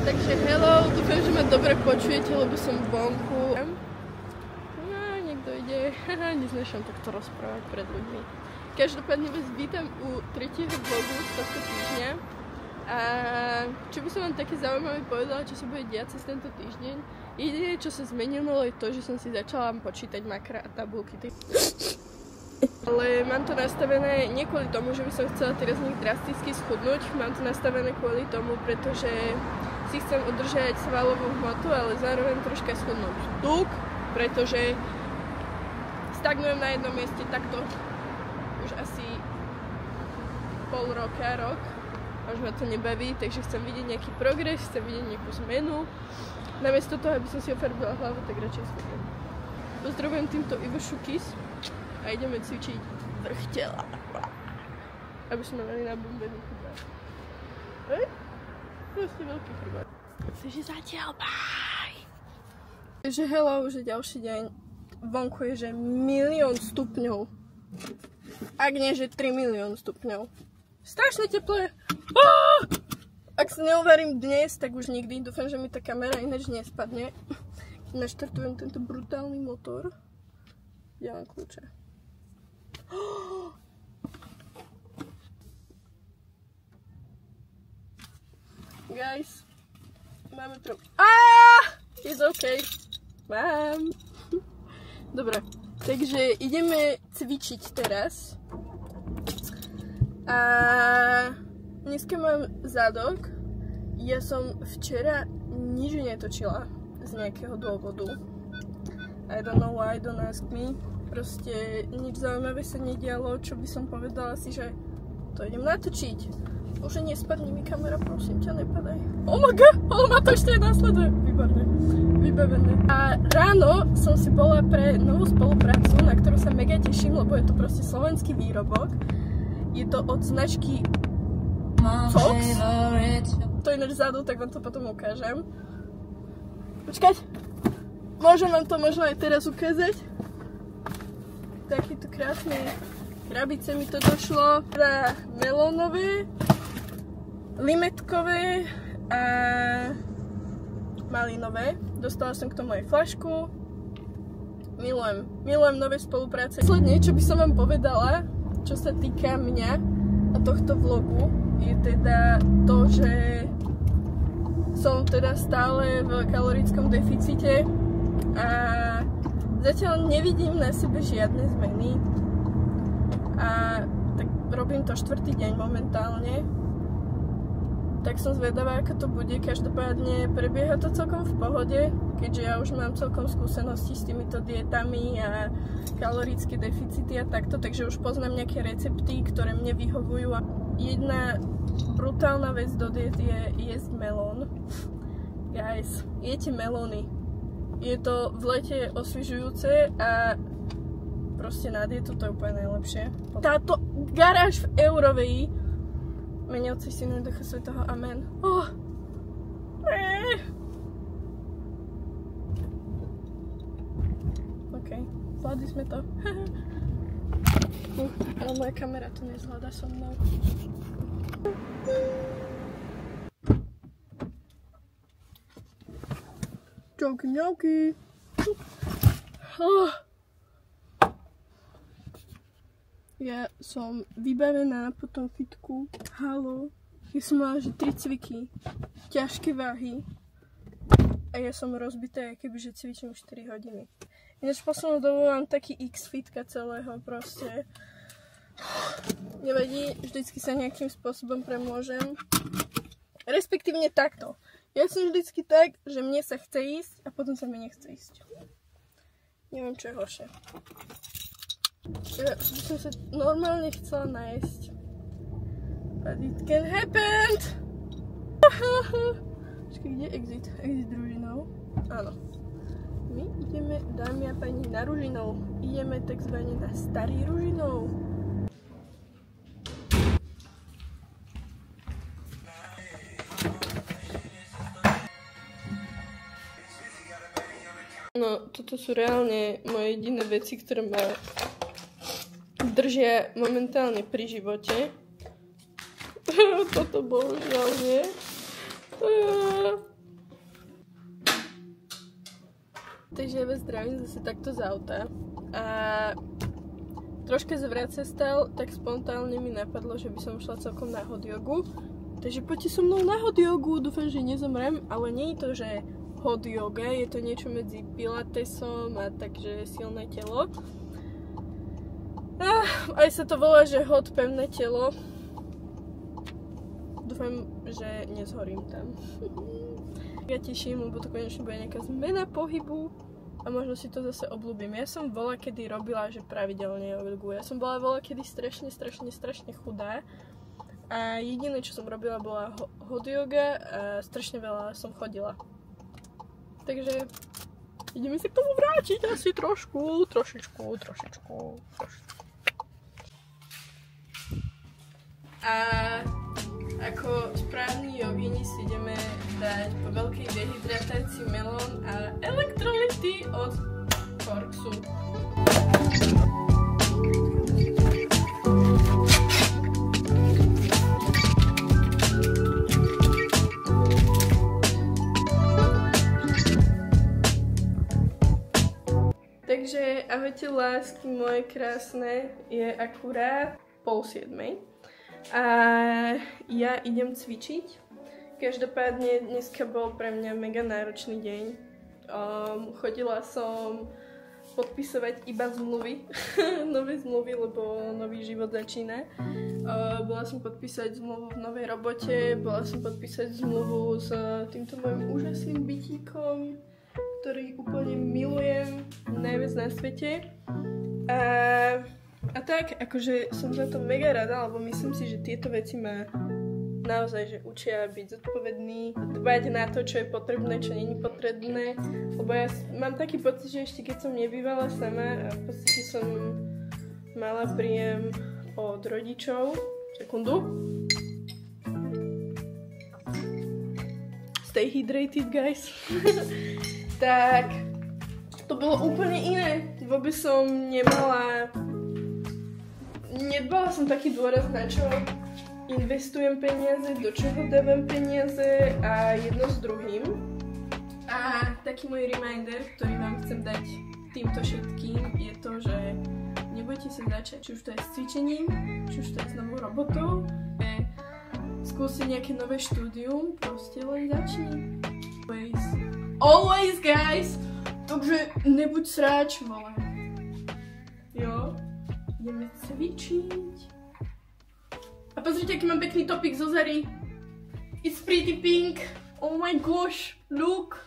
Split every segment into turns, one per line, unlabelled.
Takže hello, dúfam, že ma dobre počujete, lebo som vonku. No, niekto ide, neznášam takto rozprávať pred ľuďmi. Každopádne vás vítam u 3. vlogu z tohto týždňa. A čo by som vám také zaujímavé povedala, čo sa bude diať cez tento týždeň. Jediné, čo sa zmenilo, je to, že som si začala počítať makra a tabulky. Ale mám to nastavené nie kvôli tomu, že by som chcela teraz nech drasticky schudnúť. Mám to nastavené kvôli tomu, pretože si chcem udržať svalovú hmotu, ale zároveň troška schudnúť tuk, pretože stagnujem na jednom mieste takto už asi pol roka, rok. Už ma to nebaví, takže chcem vidieť nejaký progres, chcem vidieť nejakú zmenu. Namiesto toho, aby som si ofarbila hlavu, tak radšej schudnem. Pozdravujem týmto Ivošu Kiss a ideme cvičiť vrch tela. Aby sme mali nabombený chrbát. Proste veľký chrbát. Takže zatiaľ, bye! Takže hello, už je ďalší deň. Vonku je, že 1 000 000 stupňov. Ak nie, že 3 milióny stupňov. Strašne teplé. Ak sa neuvarím dnes, tak už nikdy. Dúfam, že mi tá kamera ináč nespadne. Naštartujem tento brutálny motor. Ja mám kľúče. Guys, máme problém. It's okay. Mám. Dobre, takže ideme cvičiť teraz. A dneska mám zadok. Ja som včera nič netočila z nejakého dôvodu. I don't know why, don't ask me. Proste nič zaujímavé sa nedialo, čo by som povedala si, že to idem natočiť. Už nespadni mi kamera, prosím ťa, nepadaj. Oh my god, ale ma to ešte následuje. Výborné, vybavené. A ráno som si bola pre novú spoluprácu, na ktorú sa mega teším, lebo je to proste slovenský výrobok. Je to od značky Fox. To je ináč vzadu, tak vám to potom ukážem. Počkať. Môžem vám to možno aj teraz ukázať. Takýto krásny krabice mi to došlo. Teda melónové, limetkové a malinové. Dostala som k tomu aj fľašku. Milujem nové spolupráce. Posledne, čo by som vám povedala, čo sa týka mňa a tohto vlogu, je teda to, že som teda stále v kalorickom deficite a zatiaľ nevidím na sebe žiadne zmeny a tak robím to 4. deň momentálne. Tak som zvedavá, ako to bude. Každopádne prebieha to celkom v pohode, keďže ja už mám celkom skúsenosti s týmito dietami a kalorické deficity a takto, takže už poznám nejaké recepty, ktoré mne vyhovujú. A jedna brutálna vec do diet je jesť melón. Guys, jete melóny. Je to v lete osviežujúce a proste na dietu to je úplne najlepšie. Táto garáž v Eurovej mene Otca i Syna i Ducha Svätého. Amen. OK, zvládli sme to. Ale moja kamera to nezvláda so mnou. Čauky mňauky. Ja som vybavená po tom fitku. Halo. Ja som mala, že 3 cviky. Ťažké váhy. A ja som rozbitá, kebyže cvičím 4 hodiny. Ináč poslednú dobu mám taký X-fitka celého proste. Nevadí, vždycky sa nejakým spôsobom premôžem. Respektívne takto. Ja som vždycky tak, že mne sa chce ísť a potom sa mi nechce ísť. Neviem, čo je horšie. Ja by som sa normálne chcela nájsť. But it can happen! Počkaj, kde je exit? Exit Ružinov? Áno. My ideme, dámy a pani, na Ružinov. Ideme takzvané na Starý Ružinov. No, toto sú reálne moje jediné veci, ktoré ma držia momentálne pri živote. Toto bohužiaľ nie. Takže ja vás zdravím zase takto z auta. A troška zvracia-stal, tak spontánne mi napadlo, že by som šla celkom na hot jogu. Takže poďte so mnou na hot jogu, dúfam, že nezomrem, ale nie je to, že hot yoga, je to niečo medzi pilatesom a takže silné telo. Aj sa to volá, že hot pevné telo. Dúfam, že nezhorím tam. Ja teším, lebo to konečne bude nejaká zmena pohybu a možno si to zase obľúbim. Ja som bola kedy robila, že pravidelne jogu. Ja som bola kedy strašne chudá a jediné, čo som robila, bola hot yoga a strašne veľa som chodila. Takže ideme sa k tomu vrátiť asi trošičku. A ako správni jogini si ideme dať po veľkej dehydratácii melón a elektrolyty od Korksu. Takže ahojte lásky moje krásne, je akurát 6:30. A ja idem cvičiť. Každopádne dneska bol pre mňa mega náročný deň. Chodila som podpisovať iba zmluvy, nové zmluvy, lebo nový život začína. Bola som podpísať zmluvu v novej robote, bola som podpísať zmluvu s týmto mojim úžasným bytíkom, ktorý úplne milujem, najviac na svete. A tak, akože som za to mega rada, lebo myslím si, že tieto veci ma naozaj že učia byť zodpovedný, dbať na to, čo je potrebné, čo nie je potrebné, lebo ja mám taký pocit, že ešte keď som nebývala sama a v podstate som mala príjem od rodičov, sekundu, stay hydrated guys, tak to bolo úplne iné, vôbec som nedbala som taký dôraz, na čo investujem peniaze, do čoho dávam peniaze a jedno s druhým. A taký môj reminder, ktorý vám chcem dať týmto všetkým, je to, že nebojte sa začať, či už to je s cvičením, či už to je s novou robotou, skúsiť nejaké nové štúdium, proste len začni. Always guys! Takže nebuď sráč, vole. Jo? Ideme cvičiť. A pozrite, aký mám pekný topik zo Zary. It's pretty pink. Oh my gosh, look.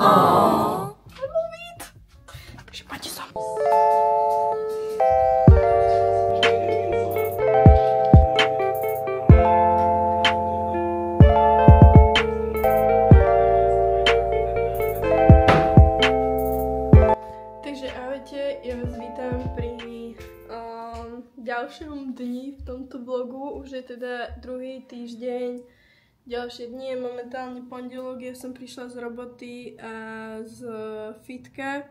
Aww. I love it. Takže poďte som. Takže ahojte, ja vás vítam pri ďalšom dni v tomto vlogu. Už je teda druhý týždeň, ďalšie dni je momentálne pondelok, ja som prišla z roboty a z fitka.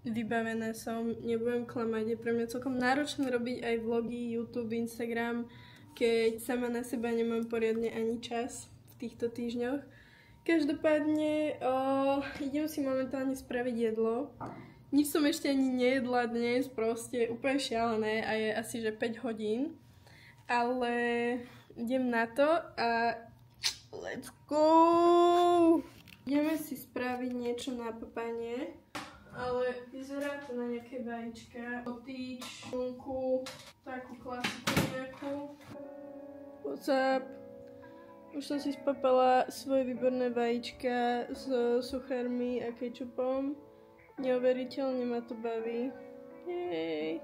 Vybavená som, nebudem klamať, je pre mňa celkom náročné robiť aj vlogy, YouTube, Instagram, keď sama na seba nemám poriadne ani čas v týchto týždňoch. Každopádne idem si momentálne spraviť jedlo. Nič som ešte ani nejedla dnes, proste úplne šialené a je asi že 5 hodín. Ale idem na to a let's go! Ideme si spraviť niečo na papanie, ale vyzerá to na nejaké vajíčka, otíč, šunku, takú klasiku nejakú. What's up? Už som si spapala svoje výborné vajíčka s suchármi a kečupom. Neuveriteľne ma to baví. Jej.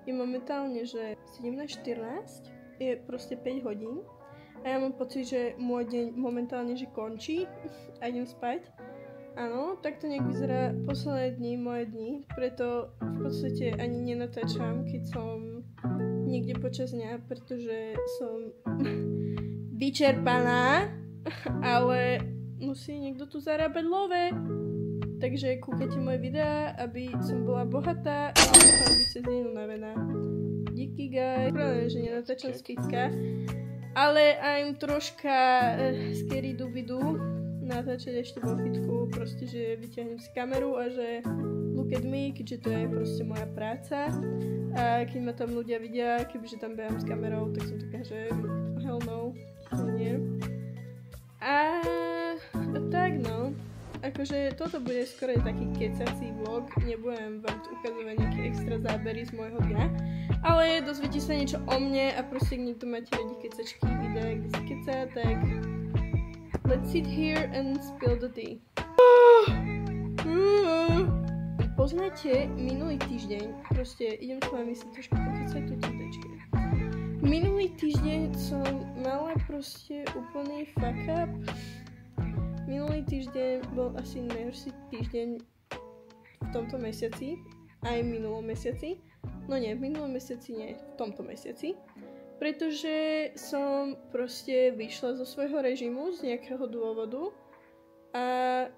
Je momentálne, že 17:14, je proste 5 hodín a ja mám pocit, že môj deň momentálne, že končí a idem spať. Áno, takto nejak vyzerá posledné dni, moje dni, preto v podstate ani nenatáčam, keď som niekde počas dňa, pretože som vyčerpaná, ale musí niekto tu zarábať love. Takže kúkajte moje videá, aby som bola bohatá a mohla byť cez deň unavená. Díky guys. Pravdem, že nenatáčam z fitka, ale I'm troška scary dubidu na natáčať ešte vo fitku, proste, že vyťahnem si kameru a že look at me, keďže to je proste moja práca. A keď ma tam ľudia vidia, kebyže tam behám s kamerou, tak som taká, že hell no, nie. A tak no, akože toto bude skoro taký kecací vlog, nebudem vám tu ukazovať nejaké extra zábery z môjho dňa, ale dozviete sa niečo o mne a proste, ak niekto máte radi kecačky, videá, kde sa keca, tak let's sit here and spill the tea. Poznáte, minulý týždeň, proste idem s vami si trošku pokecať tu títečky. Minulý týždeň som mala proste úplný fuck up. Minulý týždeň bol asi najhorší týždeň v tomto mesiaci, aj v minulom mesiaci. No nie, v minulom mesiaci nie, v tomto mesiaci. Pretože som proste vyšla zo svojho režimu z nejakého dôvodu a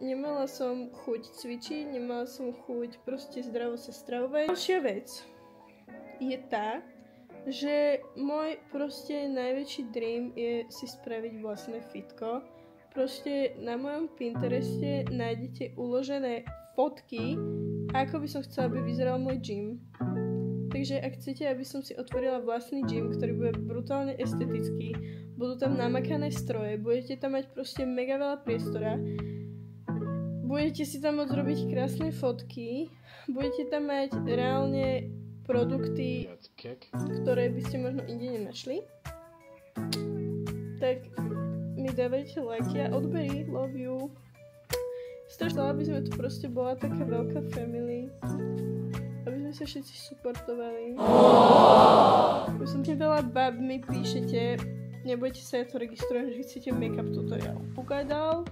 nemala som chuť cvičiť, nemala som chuť proste zdravo sa stravovať. Ďalšia vec je tá, že môj proste najväčší dream je si spraviť vlastné fitko. Proste na mojom Pintereste nájdete uložené fotky, ako by som chcela, aby vyzeral môj gym. Takže ak chcete, aby som si otvorila vlastný gym, ktorý bude brutálne estetický, budú tam namakané stroje, budete tam mať proste mega veľa priestora, budete si tam môcť robiť krásne fotky, budete tam mať reálne produkty, ktoré by ste možno inde nenašli, tak mi dávajte lajky a odbery, love you. Strašne, aby sme tu proste bola taká veľká family. Aby sme sa všetci supportovali. Už som veľa bab mi píšete, nebojte sa, ja to registrujem, že chcete make-up tutoriál. Ukádal.